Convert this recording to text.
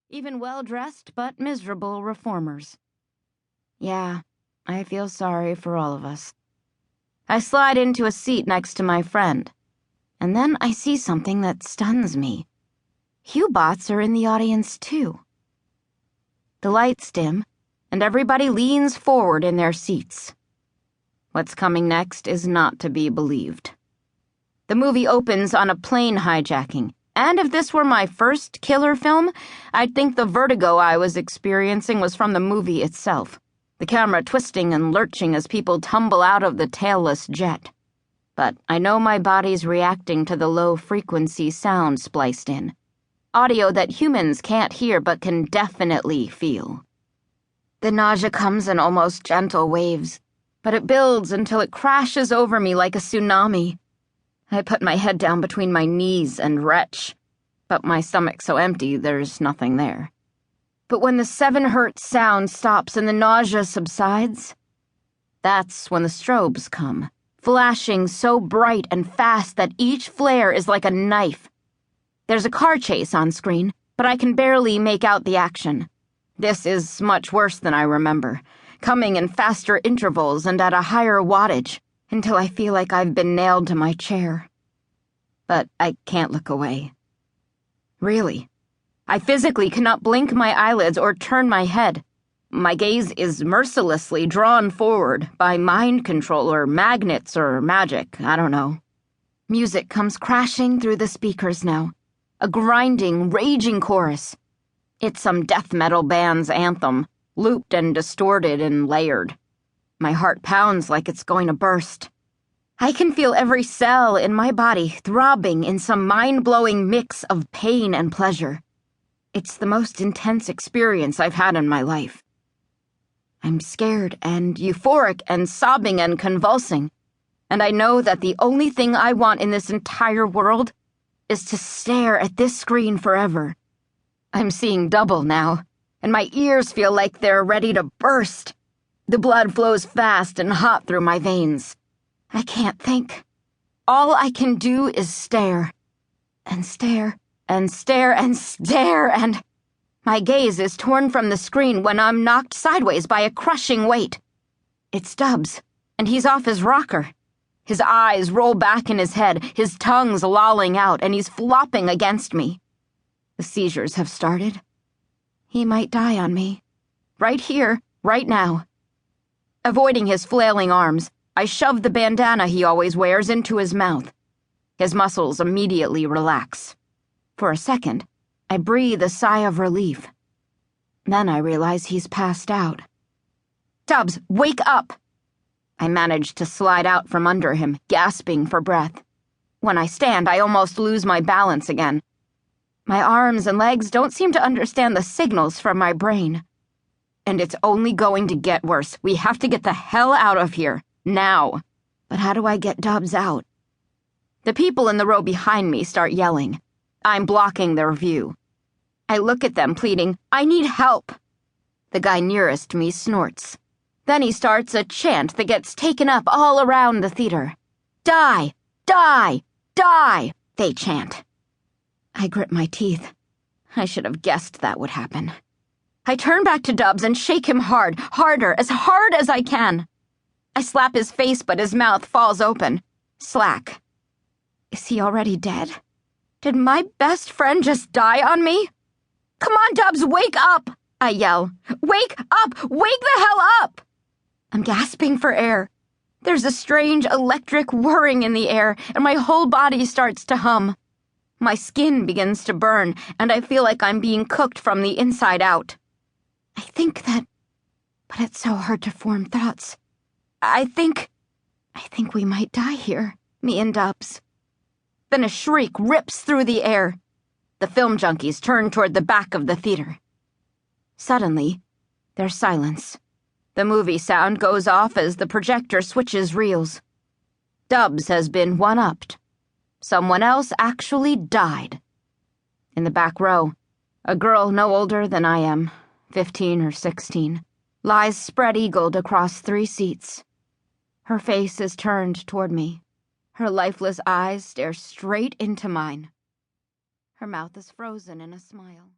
even well-dressed but miserable reformers. Yeah, I feel sorry for all of us. I slide into a seat next to my friend, and then I see something that stuns me. Hubots are in the audience too. The lights dim, and everybody leans forward in their seats. What's coming next is not to be believed. The movie opens on a plane hijacking, and if this were my first killer film, I'd think the vertigo I was experiencing was from the movie itself, the camera twisting and lurching as people tumble out of the tailless jet. But I know my body's reacting to the low-frequency sound spliced in, audio that humans can't hear but can definitely feel. The nausea comes in almost gentle waves, but it builds until it crashes over me like a tsunami. I put my head down between my knees and retch, but my stomach's so empty there's nothing there. But when the 7 hertz sound stops and the nausea subsides, that's when the strobes come, flashing so bright and fast that each flare is like a knife. There's a car chase on screen, but I can barely make out the action. This is much worse than I remember, coming in faster intervals and at a higher wattage, until I feel like I've been nailed to my chair. But I can't look away. Really. I physically cannot blink my eyelids or turn my head. My gaze is mercilessly drawn forward by mind control or magnets or magic, I don't know. Music comes crashing through the speakers now. A grinding, raging chorus. It's some death metal band's anthem, looped and distorted and layered. My heart pounds like it's going to burst. I can feel every cell in my body throbbing in some mind-blowing mix of pain and pleasure. It's the most intense experience I've had in my life. I'm scared and euphoric and sobbing and convulsing, and I know that the only thing I want in this entire world is to stare at this screen forever. I'm seeing double now, and my ears feel like they're ready to burst. The blood flows fast and hot through my veins. I can't think. All I can do is stare. And stare, and stare, and stare, and... My gaze is torn from the screen when I'm knocked sideways by a crushing weight. It's Stubbs, and he's off his rocker. His eyes roll back in his head, his tongue's lolling out, and he's flopping against me. The seizures have started. He might die on me. Right here, right now. Avoiding his flailing arms, I shove the bandana he always wears into his mouth. His muscles immediately relax. For a second, I breathe a sigh of relief. Then I realize he's passed out. Tubbs, wake up! I manage to slide out from under him, gasping for breath. When I stand, I almost lose my balance again. My arms and legs don't seem to understand the signals from my brain. And it's only going to get worse. We have to get the hell out of here, now. But how do I get Dubs out? The people in the row behind me start yelling. I'm blocking their view. I look at them, pleading, I need help. The guy nearest me snorts. Then he starts a chant that gets taken up all around the theater. Die! Die! Die! They chant. I grit my teeth. I should have guessed that would happen. I turn back to Dubs and shake him hard, harder, as hard as I can. I slap his face, but his mouth falls open. Slack. Is he already dead? Did my best friend just die on me? Come on, Dubs, wake up! I yell. Wake up! Wake the hell up! I'm gasping for air. There's a strange electric whirring in the air, and my whole body starts to hum. My skin begins to burn, and I feel like I'm being cooked from the inside out. I think but it's so hard to form thoughts. I think we might die here, me and Dubs. Then a shriek rips through the air. The film junkies turn toward the back of the theater. Suddenly, there's silence. The movie sound goes off as the projector switches reels. Dubs has been one-upped. Someone else actually died. In the back row, a girl no older than I am, 15 or 16, lies spread-eagled across 3 seats. Her face is turned toward me. Her lifeless eyes stare straight into mine. Her mouth is frozen in a smile.